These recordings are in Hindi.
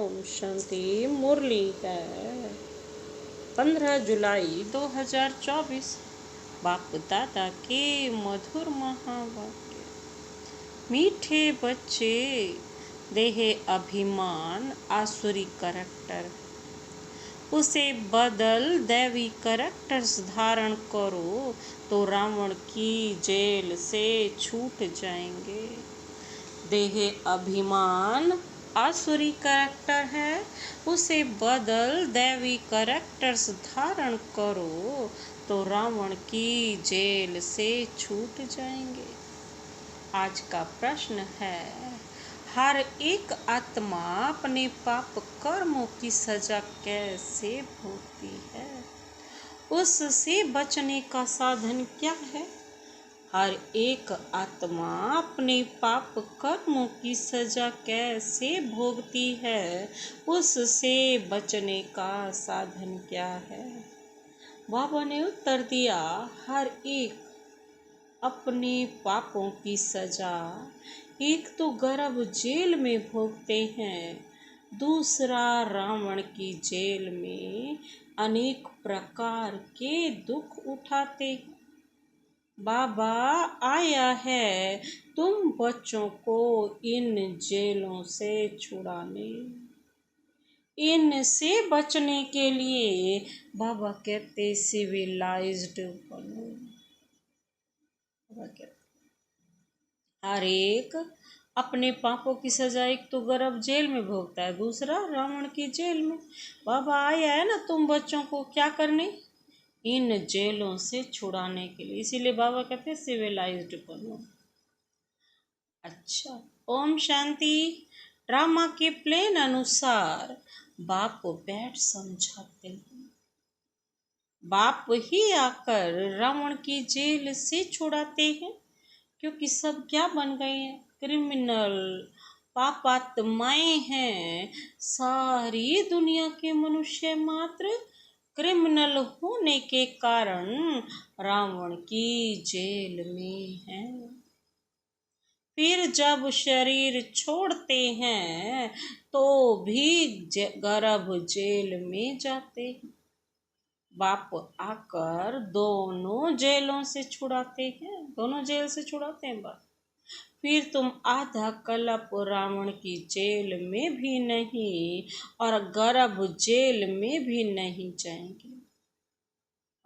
ओम शांति। मुरली है 15 जुलाई 2024। बाप दादा के मधुर महावाक्य। मीठे बच्चे, देह अभिमान आसुरी करैक्टर, उसे बदल दैवी करैक्टर्स धारण करो तो रावण की जेल से छूट जाएंगे। देह अभिमान आसुरी करैक्टर है, उसे बदल दैवी करैक्टर्स धारण करो तो रावण की जेल से छूट जाएंगे। आज का प्रश्न है, हर एक आत्मा अपने पाप कर्मों की सजा कैसे भोगती है? उससे बचने का साधन क्या है? हर एक आत्मा अपने पाप कर्मों की सजा कैसे भोगती है? उससे बचने का साधन क्या है? बाबा ने उत्तर दिया, हर एक अपने पापों की सजा एक तो गर्भ जेल में भोगते हैं, दूसरा रावण की जेल में अनेक प्रकार के दुख उठाते हैं। बाबा आया है तुम बच्चों को इन जेलों से छुड़ाने। इनसे बचने के लिए बाबा कहते सिविलाइज्ड बनो। बाबा कहते हर एक अपने पापों की सजा एक तो गर्भ जेल में भोगता है, दूसरा रावण की जेल में। बाबा आया है ना तुम बच्चों को क्या करने? इन जेलों से छुड़ाने के लिए। इसीलिए बाबा कहते हैं सिविलाइज्ड बनो। अच्छा, ओम शांति। ड्रामा के प्लान अनुसार बाप बैठ समझाते हैं। बाप ही आकर रावण की जेल से छुड़ाते हैं, क्योंकि सब क्या बन गए हैं? क्रिमिनल, पापात्माएं हैं। सारी दुनिया के मनुष्य मात्र क्रिमिनल होने के कारण रावण की जेल में हैं। फिर जब शरीर छोड़ते हैं तो भी गर्भ जेल में जाते हैं। बाप आकर दोनों जेलों से छुड़ाते हैं, दोनों जेल से छुड़ाते हैं बाप। फिर तुम आधा कल्प रावण की जेल में भी नहीं और गर्भ जेल में भी नहीं जाएंगे।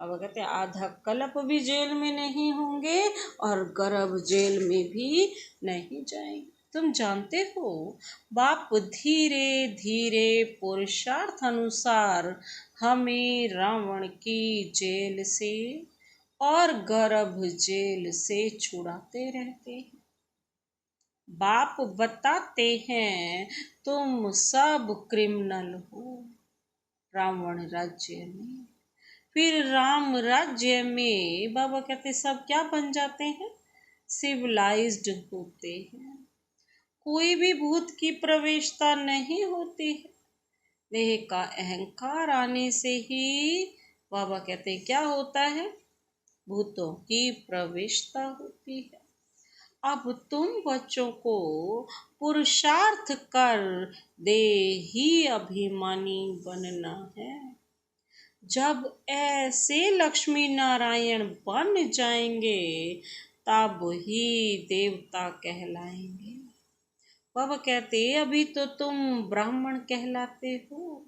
अब कहते हैं आधा कल्प भी जेल में नहीं होंगे और गर्भ जेल में भी नहीं जाएंगे। तुम जानते हो बाप धीरे धीरे पुरुषार्थ अनुसार हमें रावण की जेल से और गर्भ जेल से छुड़ाते रहते हैं। बाप बताते हैं तुम सब क्रिमिनल हो रावण राज्य में। फिर राम राज्य में बाबा कहते सब क्या बन जाते हैं? सिविलाइज्ड होते हैं। कोई भी भूत की प्रवेशता नहीं होती है। देह का अहंकार आने से ही बाबा कहते हैं क्या होता है? भूतों की प्रवेशता होती है। अब तुम बच्चों को पुरुषार्थ कर देही अभिमानी बनना है। जब ऐसे लक्ष्मी नारायण बन जाएंगे तब ही देवता कहलाएंगे। बाबा कहते अभी तो तुम ब्राह्मण कहलाते हो।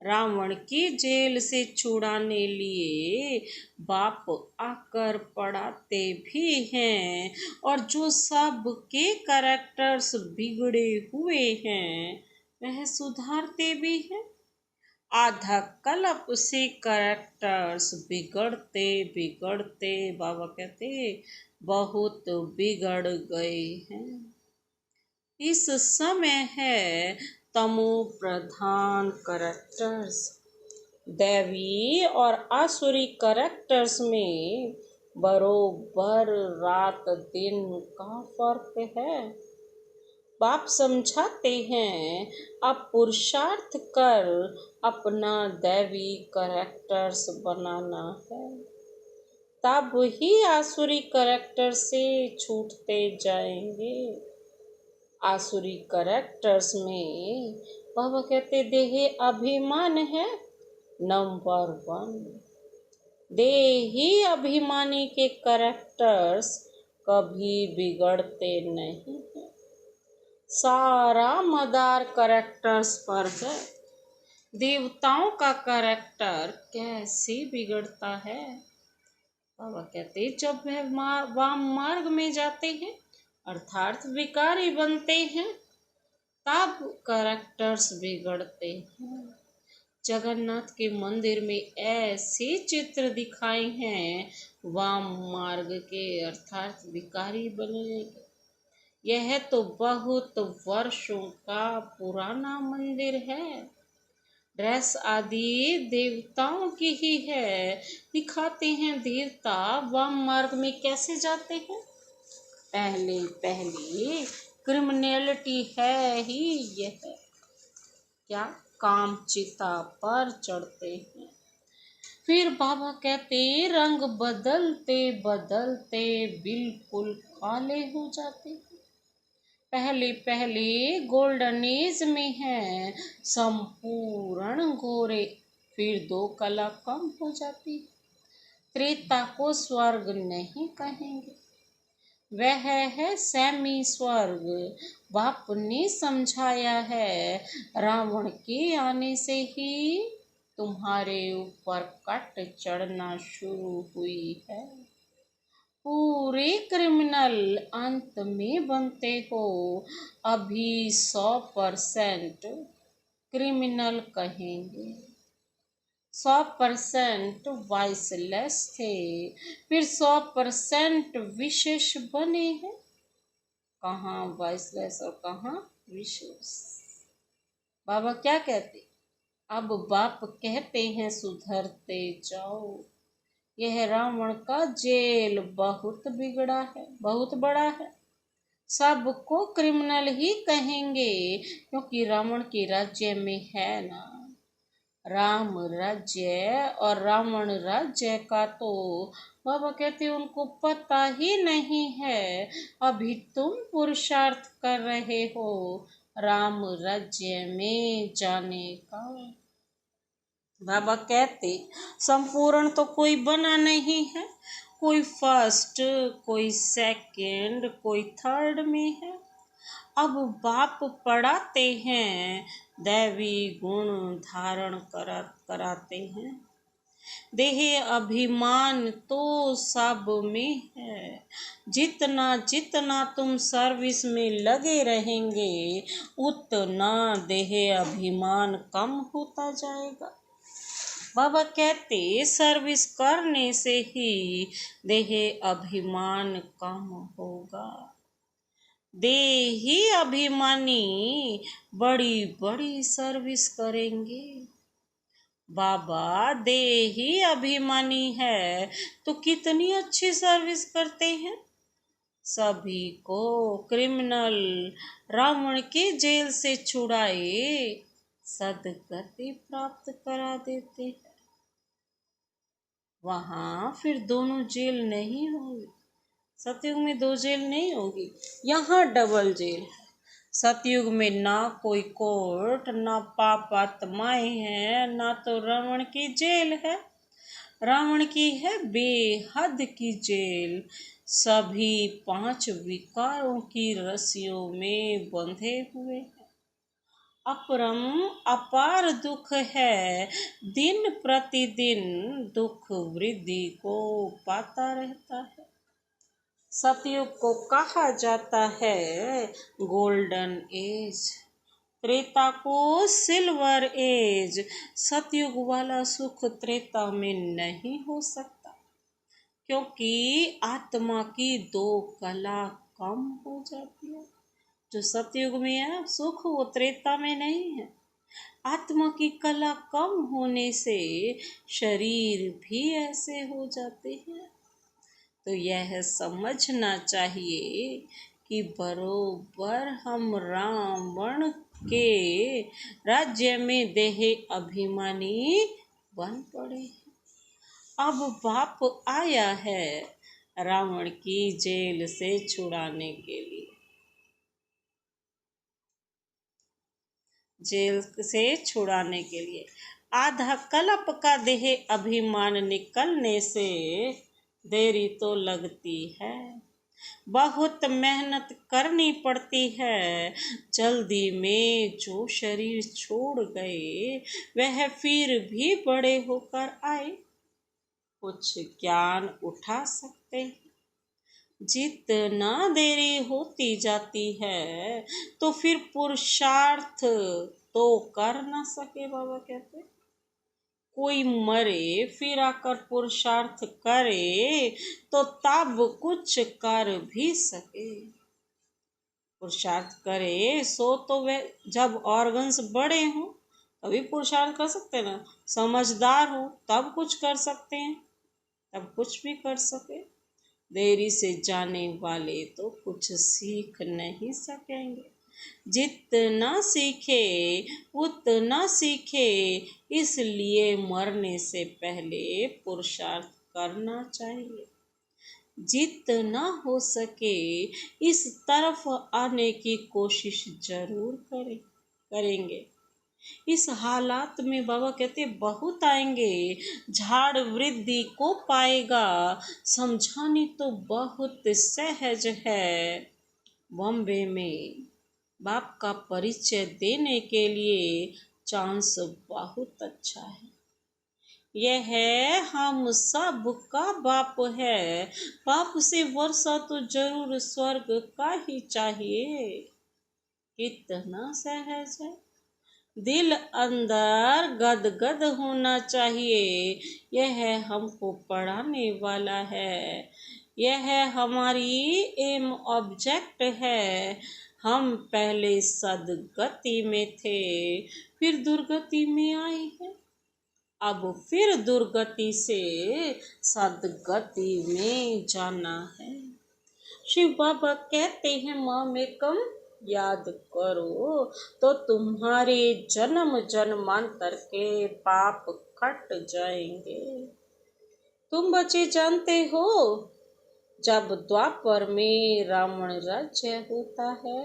रावण की जेल से छुड़ाने लिए बाप आकर पढ़ाते भी हैं और जो सब के कैरेक्टर्स बिगड़े हुए हैं वह सुधारते भी हैं। आधा कल्प से कैरेक्टर्स बिगड़ते बिगड़ते बाबा कहते बहुत बिगड़ गए हैं। इस समय है तमो प्रधान कैरेक्टर्स। दैवी और आसुरी कैरेक्टर्स में बरोबर रात दिन का फर्क है। बाप समझाते हैं अब पुरुषार्थ कर अपना दैवी कैरेक्टर्स बनाना है, तब ही आसुरी कैरेक्टर से छूटते जाएंगे। आसुरी करेक्टर्स में बाबा कहते देह अभिमान है नंबर 1। देही अभिमानी के करेक्टर्स कभी बिगड़ते नहीं हैं। सारा मदार करेक्टर्स पर है। देवताओं का करेक्टर कैसे बिगड़ता है? बाबा कहते जब वह वाम मार्ग में जाते हैं अर्थात विकारी बनते हैं तब करेक्टर्स बिगड़ते हैं। जगन्नाथ के मंदिर में ऐसे चित्र दिखाए हैं वाम मार्ग के अर्थात विकारी बनने के। यह तो बहुत वर्षों का पुराना मंदिर है। ड्रेस आदि देवताओं की ही है। दिखाते हैं देवता वाम मार्ग में कैसे जाते हैं। पहले पहले क्रिमिनलिटी है ही यह क्या काम चिता पर चढ़ते हैं। फिर बाबा कहते रंग बदलते बदलते बिल्कुल काले हो जाते हैं। पहले पहले गोल्डन एज में है संपूर्ण गोरे, फिर 2 कला कम हो जाती। त्रेता को स्वर्ग नहीं कहेंगे, वह है सेमी स्वर्ग। बाप ने समझाया है रावण के आने से ही तुम्हारे ऊपर कट चढ़ना शुरू हुई है। पूरे क्रिमिनल अंत में बनते हो। अभी 100% क्रिमिनल कहेंगे, 100% वाइसलेस थे, फिर 100% विशेष बने हैं। कहाँ वाइसलेस और कहाँ विशेष। बाबा क्या कहते? अब बाप कहते हैं सुधरते जाओ। यह रावण का जेल बहुत बिगड़ा है, बहुत बड़ा है। सबको क्रिमिनल ही कहेंगे क्योंकि रावण के राज्य में है ना राम राज्य और रावण राज्य का तो बाबा कहते उनको पता ही नहीं है। अभी तुम पुरुषार्थ कर रहे हो राम राज्य में जाने का। बाबा कहते संपूर्ण तो कोई बना नहीं है। कोई फर्स्ट, कोई सेकंड, कोई थर्ड में है। अब बाप पढ़ाते हैं दैवी गुण धारण कराते हैं। देह अभिमान तो सब में है। जितना जितना तुम सर्विस में लगे रहेंगे उतना देह अभिमान कम होता जाएगा। बाबा कहते सर्विस करने से ही देह अभिमान कम होगा। देही अभिमानी बड़ी बड़ी सर्विस करेंगे। बाबा देही अभिमानी है तो कितनी अच्छी सर्विस करते हैं। सभी को क्रिमिनल रावण के जेल से छुड़ाए सदगति प्राप्त करा देते हैं। वहाँ फिर दोनों जेल नहीं होगी। सतयुग में 2 जेल नहीं होगी, यहाँ डबल जेल है। सतयुग में ना कोई कोर्ट, ना पाप आत्माएं हैं, ना तो रावण की जेल है। रावण की है बेहद की जेल। सभी 5 विकारों की रस्सियों में बंधे हुए हैं। अपरम अपार दुख है। दिन प्रतिदिन दुख वृद्धि को पाता रहता है। सतयुग को कहा जाता है गोल्डन एज, त्रेता को सिल्वर एज। सतयुग वाला सुख त्रेता में नहीं हो सकता क्योंकि आत्मा की 2 कला कम हो जाती है। जो सतयुग में है सुख वो त्रेता में नहीं है। आत्मा की कला कम होने से शरीर भी ऐसे हो जाते हैं। तो यह समझना चाहिए कि बरोबर हम रावण के राज्य में देह अभिमानी बन पड़े। अब बाप आया है रावण की जेल से छुड़ाने के लिए। जेल से छुड़ाने के लिए। आधा कल्प का देह अभिमान निकलने से देरी तो लगती है, बहुत मेहनत करनी पड़ती है। जल्दी में जो शरीर छोड़ गए वह फिर भी बड़े होकर आए, कुछ ज्ञान उठा सकते हैं। जितना देरी होती जाती है तो फिर पुरुषार्थ तो कर ना सके। बाबा कहते कोई मरे फिर आकर पुरुषार्थ करे तो तब कुछ कर भी सके। पुरुषार्थ करे सो तो वे जब ऑर्गन्स बड़े हों तभी पुरुषार्थ कर सकते हैं ना, समझदार हो तब कुछ कर सकते हैं, तब कुछ भी कर सके। देरी से जाने वाले तो कुछ सीख नहीं सकेंगे। जितना सीखे उतना सीखे, इसलिए मरने से पहले पुरुषार्थ करना चाहिए। जितना हो सके इस तरफ आने की कोशिश जरूर करेंगे। इस हालात में बाबा कहते बहुत आएंगे, झाड़ वृद्धि को पाएगा। समझानी तो बहुत सहज है। बॉम्बे में बाप का परिचय देने के लिए चांस बहुत अच्छा है। यह है हम सब का बाप है। बाप से वर्षा तो जरूर स्वर्ग का ही चाहिए। कितना सहज है। दिल अंदर गदगद होना चाहिए। यह हमको पढ़ाने वाला है। यह हमारी एम ऑब्जेक्ट है। हम पहले सदगति में थे, फिर दुर्गति में आए हैं, अब फिर दुर्गति से सदगति में जाना है। शिव बाबा कहते हैं माँ में कम याद करो तो तुम्हारे जन्म जन्मांतर के पाप कट जाएंगे। तुम बच्चे जानते हो जब द्वापर में रावण राज्य होता है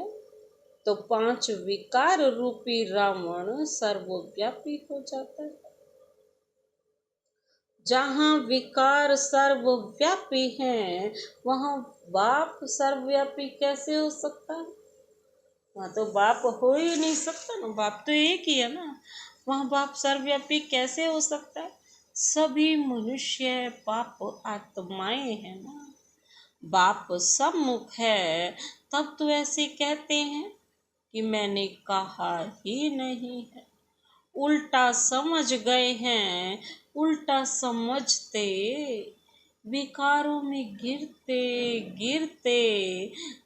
तो 5 विकार रूपी रावण सर्वव्यापी हो जाता है। जहाँ विकार सर्वव्यापी हैं वहाँ बाप सर्वव्यापी कैसे हो सकता है? वहाँ तो बाप हो ही नहीं सकता ना, बाप तो एक ही है ना। वहाँ बाप सर्वव्यापी कैसे हो सकता है? सभी मनुष्य पाप आत्माएं हैं ना। बाप सम्मुख है तब तो ऐसे कहते हैं कि मैंने कहा ही नहीं है। उल्टा समझ गए हैं, उल्टा समझते विकारों में गिरते गिरते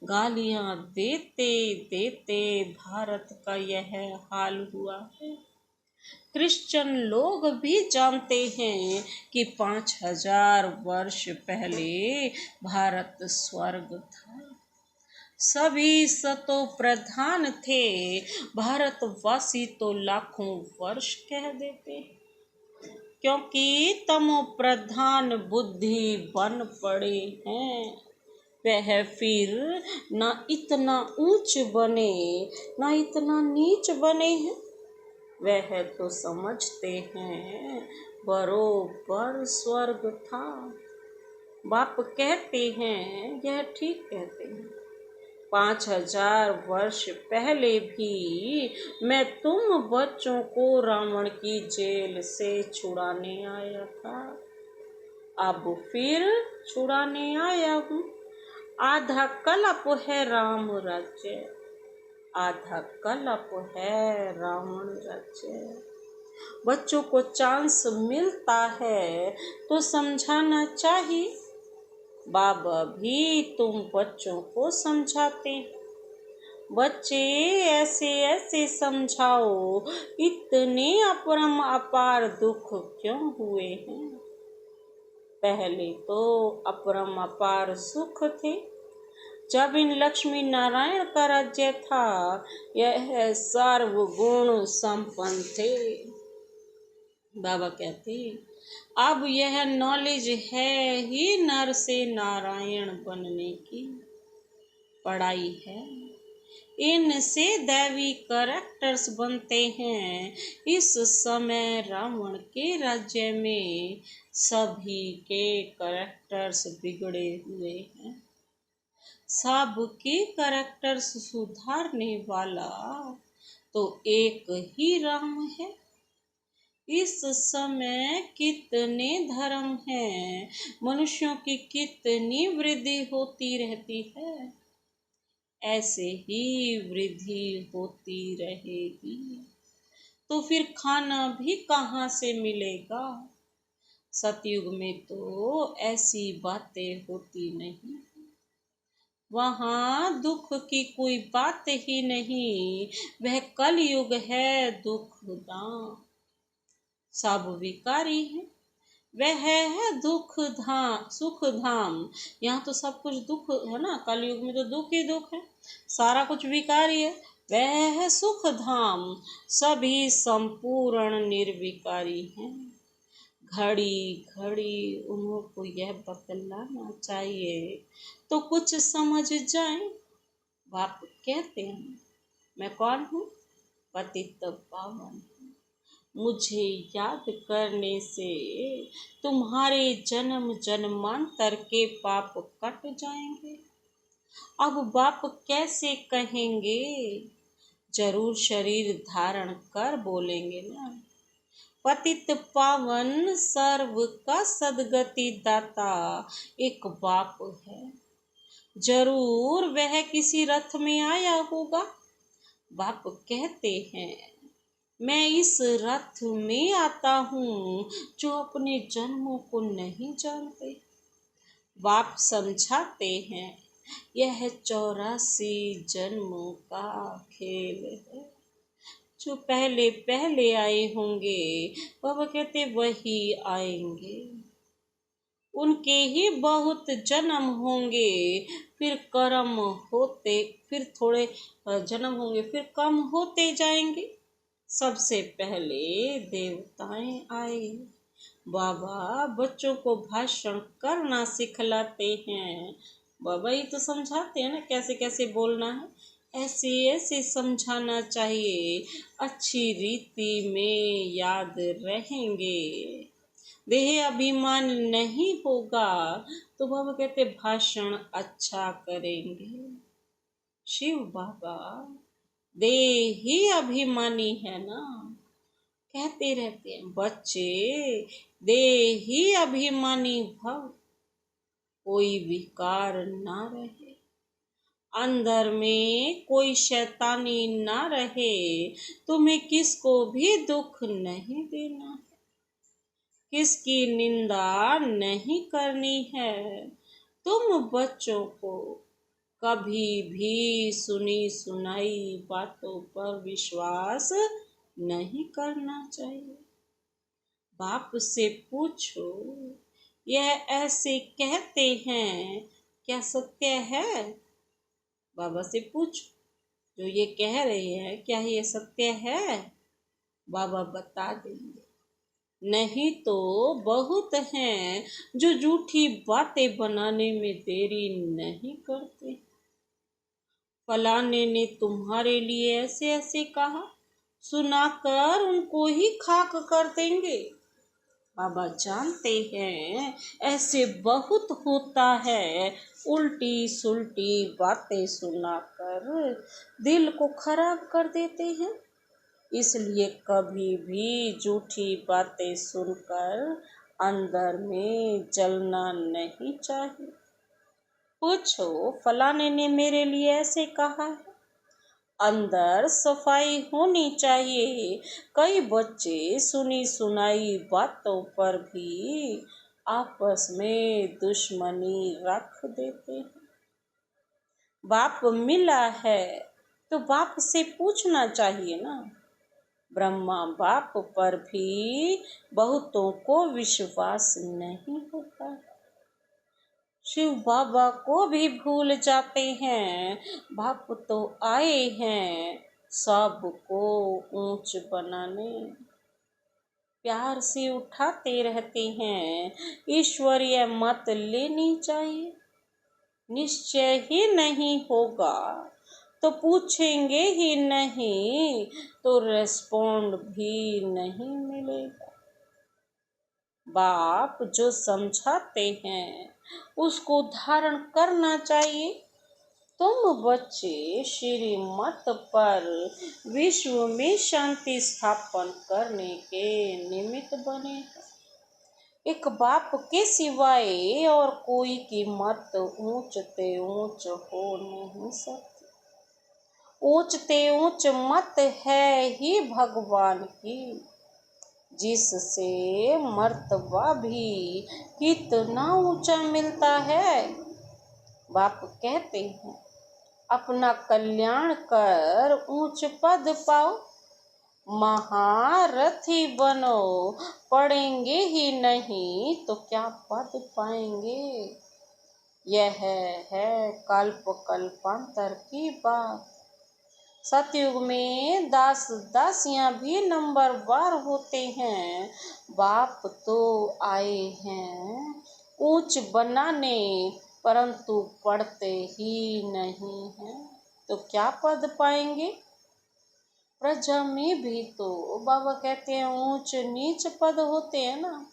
गालियां देते देते भारत का यह हाल हुआ है। क्रिश्चियन लोग भी जानते हैं कि 5000 वर्ष पहले भारत स्वर्ग था। सभी सतो प्रधान थे, भारतवासी तो लाखों वर्ष कह देते, क्योंकि तमो प्रधान बुद्धि बन पड़े हैं। वह फिर ना इतना ऊंच बने ना इतना नीच बने हैं। वह तो समझते हैं बरोबर स्वर्ग था। बाप कहते हैं यह ठीक कहते हैं। 5000 वर्ष पहले भी मैं तुम बच्चों को रावण की जेल से छुड़ाने आया था, अब फिर छुड़ाने आया हूँ। आधा कल्प है राम राज्य, आधा कल्प है रावण राज्य। बच्चों को चांस मिलता है तो समझाना चाहिए। बाबा भी तुम बच्चों को समझाते, बच्चे ऐसे ऐसे समझाओ, इतने अपरम अपार दुख क्यों हुए हैं? पहले तो अपरम अपार सुख थे जब इन लक्ष्मी नारायण का राज्य था। यह सर्वगुण संपन्न थे। बाबा कहते अब यह नॉलेज है ही नर से नारायण बनने की। पढ़ाई है इनसे दैवी कैरेक्टर्स बनते हैं। इस समय रावण के राज्य में सभी के कैरेक्टर्स बिगड़े हुए हैं। सबके कैरेक्टर्स सुधारने वाला तो एक ही राम है। इस समय कितने धर्म हैं, मनुष्यों की कितनी वृद्धि होती रहती है, ऐसे ही वृद्धि होती रहेगी। तो फिर खाना भी कहाँ से मिलेगा? सतयुग में तो ऐसी बातें होती नहीं, वहाँ दुख की कोई बात ही नहीं। वह कलयुग है दुख दाम, सब विकारी है। वह है दुख धाम सुख धाम, यहाँ तो सब कुछ दुख है ना, कलयुग में तो दुख ही दुख है, सारा कुछ विकारी है। वह है सुख धाम, सभी संपूर्ण निर्विकारी हैं। घड़ी घड़ी उनको यह बतलाना चाहिए तो कुछ समझ जाए। बाप कहते हैं, मैं कौन हूँ? पतित पावन। मुझे याद करने से तुम्हारे जन्म जन्मांतर के पाप कट जाएंगे। अब बाप कैसे कहेंगे? जरूर शरीर धारण कर बोलेंगे ना। पतित पावन सर्व का सदगति दाता एक बाप है। जरूर वह किसी रथ में आया होगा। बाप कहते हैं, मैं इस रथ में आता हूँ जो अपने जन्मों को नहीं जानते। बाप समझाते हैं, यह 84 जन्मों का खेल है। जो पहले पहले आए होंगे, बाबा कहते वही आएंगे। उनके ही बहुत जन्म होंगे, फिर कर्म होते, फिर थोड़े जन्म होंगे, फिर कम होते जाएंगे। सबसे पहले देवताएं आए। बाबा बच्चों को भाषण करना सिखलाते हैं। बाबा ही तो समझाते हैं ना कैसे कैसे बोलना है, ऐसे ऐसे समझाना चाहिए, अच्छी रीति में याद रहेंगे। देह अभिमान नहीं होगा तो बाबा कहते भाषण अच्छा करेंगे। शिव बाबा देही अभिमानी है ना, कहते रहते हैं बच्चे देही अभिमानी भव, कोई विकार ना रहे, अंदर में कोई शैतानी ना रहे। तुम्हें किसको भी दुख नहीं देना है, किसकी निंदा नहीं करनी है। तुम बच्चों को कभी भी सुनी सुनाई बातों पर विश्वास नहीं करना चाहिए। बाप से पूछो, यह ऐसे कहते हैं, क्या सत्य है? बाबा से पूछो, जो ये कह रहे हैं क्या ये सत्य है? बाबा बता देंगे। नहीं तो बहुत हैं जो झूठी बातें बनाने में देरी नहीं करते। फलाने ने तुम्हारे लिए ऐसे ऐसे कहा, सुनाकर उनको ही खाक कर देंगे। बाबा जानते हैं ऐसे बहुत होता है, उल्टी सुल्टी बातें सुनाकर दिल को खराब कर देते हैं। इसलिए कभी भी झूठी बातें सुनकर अंदर में जलना नहीं चाहिए। पूछो, फलाने ने मेरे लिए ऐसे कहा है। अंदर सफाई होनी चाहिए। कई बच्चे सुनी सुनाई बातों पर भी आपस में दुश्मनी रख देते हैं। बाप मिला है तो बाप से पूछना चाहिए ना। ब्रह्मा बाप पर भी बहुतों को विश्वास नहीं होता। शिव बाबा को भी भूल जाते हैं। बाप तो आए हैं सबको ऊंच बनाने, प्यार से उठाते रहते हैं। ईश्वरीय मत लेनी चाहिए, निश्चय ही नहीं होगा। तो पूछेंगे ही नहीं, तो रेस्पॉन्ड भी नहीं मिलेगा। बाप जो समझाते हैं उसको धारण करना चाहिए। तुम बच्चे श्रीमत पर विश्व में शांति स्थापन करने के निमित्त बने हैं। एक बाप के सिवाय और कोई की मत ऊंचते ऊंच हो नहीं सकती। ऊंचते ऊंच मत है ही भगवान की, जिससे मर्तबा भी कितना ऊंचा मिलता है। बाप कहते हैं अपना कल्याण कर ऊंच पद पाओ, महारथी बनो, पढ़ेंगे ही नहीं तो क्या पद पाएंगे। यह है कल्प कल्पांतर की बात। सतयुग में दास दासियां भी नंबरवार होते हैं। बाप तो आए हैं ऊंच बनाने, परंतु पढ़ते ही नहीं हैं तो क्या पद पाएंगे। प्रजा में भी तो बाबा कहते हैं ऊंच नीच पद होते हैं ना।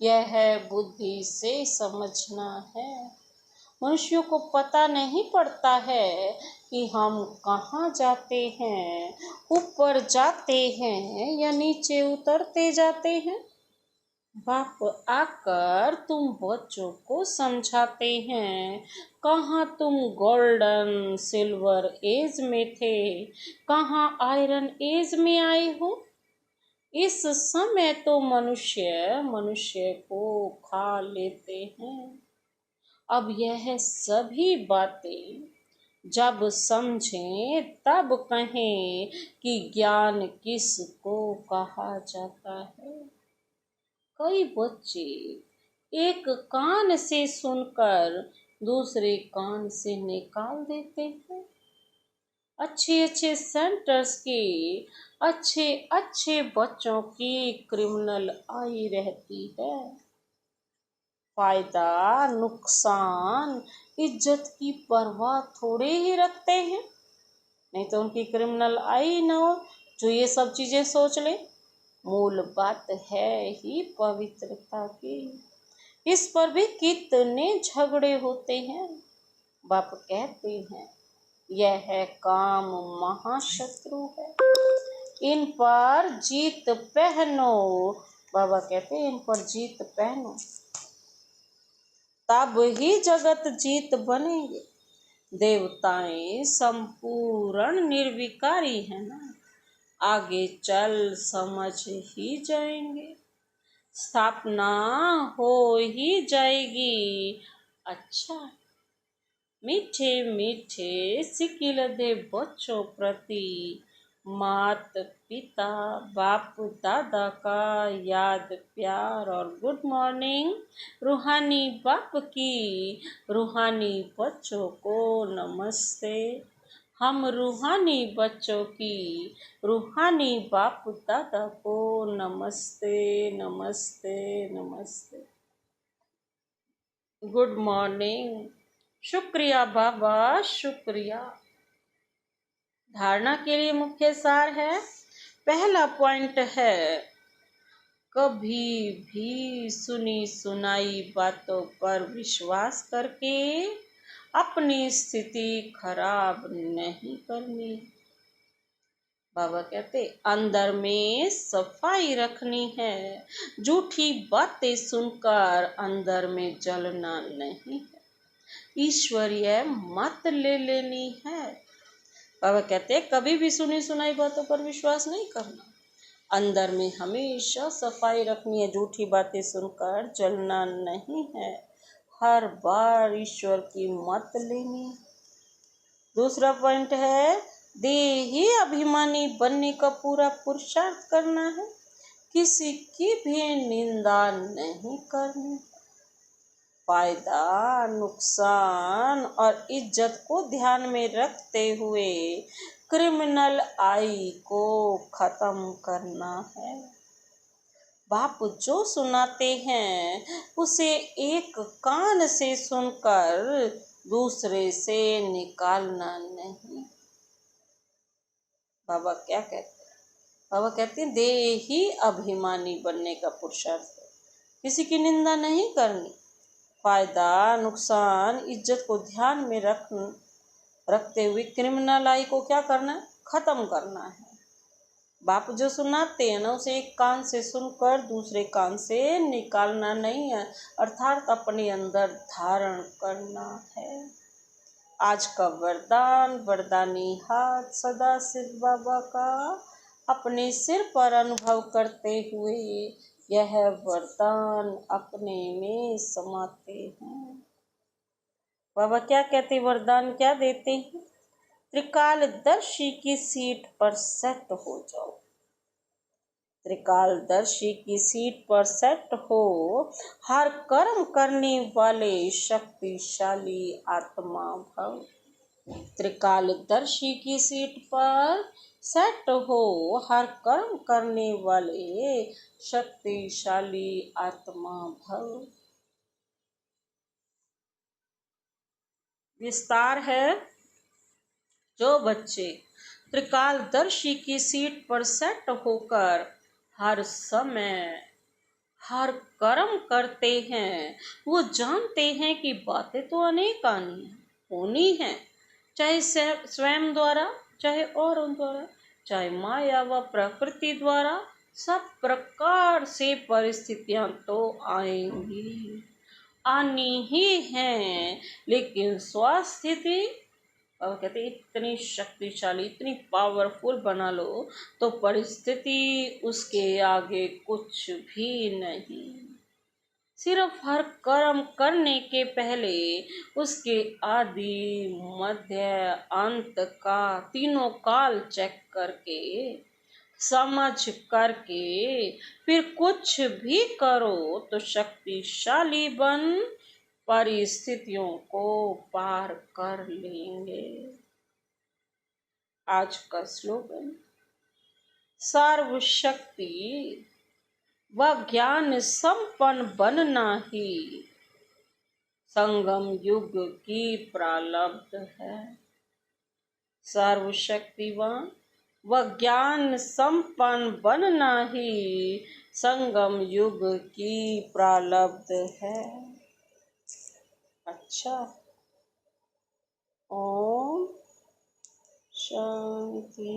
यह है बुद्धि से समझना है। मनुष्यों को पता नहीं पड़ता है कि हम कहाँ जाते हैं, ऊपर जाते हैं या नीचे उतरते जाते हैं। बाप आकर तुम बच्चों को समझाते हैं, कहाँ तुम गोल्डन सिल्वर एज में थे, कहाँ आयरन एज में आए हो। इस समय तो मनुष्य मनुष्य को खा लेते हैं। अब यह सभी बातें जब समझें तब कहें कि ज्ञान किसको कहा जाता है। कई बच्चे एक कान से सुनकर दूसरे कान से निकाल देते हैं। अच्छे अच्छे सेंटर्स के अच्छे अच्छे बच्चों की क्रिमिनल आई रहती है। फायदा नुकसान इज्जत की परवाह थोड़े ही रखते हैं। नहीं तो उनकी क्रिमिनल आई ना हो जो ये सब चीजें सोच ले। मूल बात है ही पवित्रता की। इस पर भी कितने झगड़े होते हैं। बाप कहते हैं यह है काम महाशत्रु है, इन पर जीत पहनो। बाबा कहते हैं इन पर जीत पहनो, तब ही जगत जीत बनेंगे। देवताएं संपूर्ण निर्विकारी है ना, आगे चल समझ ही जाएंगे, स्थापना हो ही जाएगी। अच्छा, मीठे मीठे सिकिल दे बच्चों प्रति मात पिता बाप दादा का याद प्यार और गुड मॉर्निंग। रूहानी बाप की रूहानी बच्चों को नमस्ते। हम रूहानी बच्चों की रूहानी बाप दादा को नमस्ते नमस्ते नमस्ते। Good morning. शुक्रिया बाबा, शुक्रिया। धारणा के लिए मुख्य सार है। पहला पॉइंट है कभी भी सुनी सुनाई बातों पर विश्वास करके अपनी स्थिति खराब नहीं करनी। बाबा कहते अंदर में सफाई रखनी है, झूठी बातें सुनकर अंदर में जलना नहीं है, ईश्वरीय मत ले लेनी है। बाबा कहते हैं कभी भी सुनी सुनाई बातों पर विश्वास नहीं करना, अंदर में हमेशा सफाई रखनी है, झूठी बातें सुनकर जलना नहीं है, हर बार ईश्वर की मत लेनी। दूसरा पॉइंट है देही अभिमानी बनने का पूरा पुरुषार्थ करना है, किसी की भी निंदा नहीं करनी। फायदा नुकसान और इज्जत को ध्यान में रखते हुए क्रिमिनल आई को खत्म करना है। बाप जो सुनाते हैं उसे एक कान से सुनकर दूसरे से निकालना नहीं। बाबा क्या कहते हैं? बाबा कहते हैं देही अभिमानी बनने का पुरुषार्थ है, किसी की निंदा नहीं करनी, फायदा नुकसान इज्जत को ध्यान में रखते हुए क्रिमिनल आई को क्या करना है? खत्म करना है। बाप जो सुनाते हैं ना उसे एक कान से सुनकर दूसरे कान से निकालना नहीं है, अर्थात अपने अंदर धारण करना है। आज का वरदान, वरदानी हाथ सदा शिव बाबा का अपने सिर पर अनुभव करते हुए यह वरदान अपने में समाते हैं। बाबा क्या कहते, वरदान क्या देते हैं? त्रिकालदर्शी की सीट पर सेट हो जाओ। त्रिकालदर्शी की सीट पर सेट हो, हर कर्म करने वाले शक्तिशाली आत्मा भव। त्रिकालदर्शी की सीट पर सेट हो, हर कर्म करने वाले शक्तिशाली आत्मा भव। विस्तार है। जो बच्चे त्रिकालदर्शी की सीट पर सेट होकर हर समय हर कर्म करते हैं, वो जानते हैं कि बातें तो अनेक आनी होनी है, चाहे स्वयं द्वारा, चाहे औरों द्वारा, चाहे माया व प्रकृति द्वारा, सब प्रकार से परिस्थितियां तो आएंगी, आनी ही हैं। लेकिन स्वास्थिति, और कहते इतनी शक्तिशाली, इतनी पावरफुल बना लो तो परिस्थिति उसके आगे कुछ भी नहीं। सिर्फ हर कर्म करने के पहले उसके आदि मध्य अंत का तीनों काल चेक करके समझ करके फिर कुछ भी करो तो शक्तिशाली बन परिस्थितियों को पार कर लेंगे। आज का स्लोगन, सर्वशक्ति व ज्ञान संपन्न बनना ही संगम युग की प्रारब्ध है। सर्वशक्तिवान व ज्ञान संपन्न बनना ही संगम युग की प्रारब्ध है। अच्छा, ओम शांति।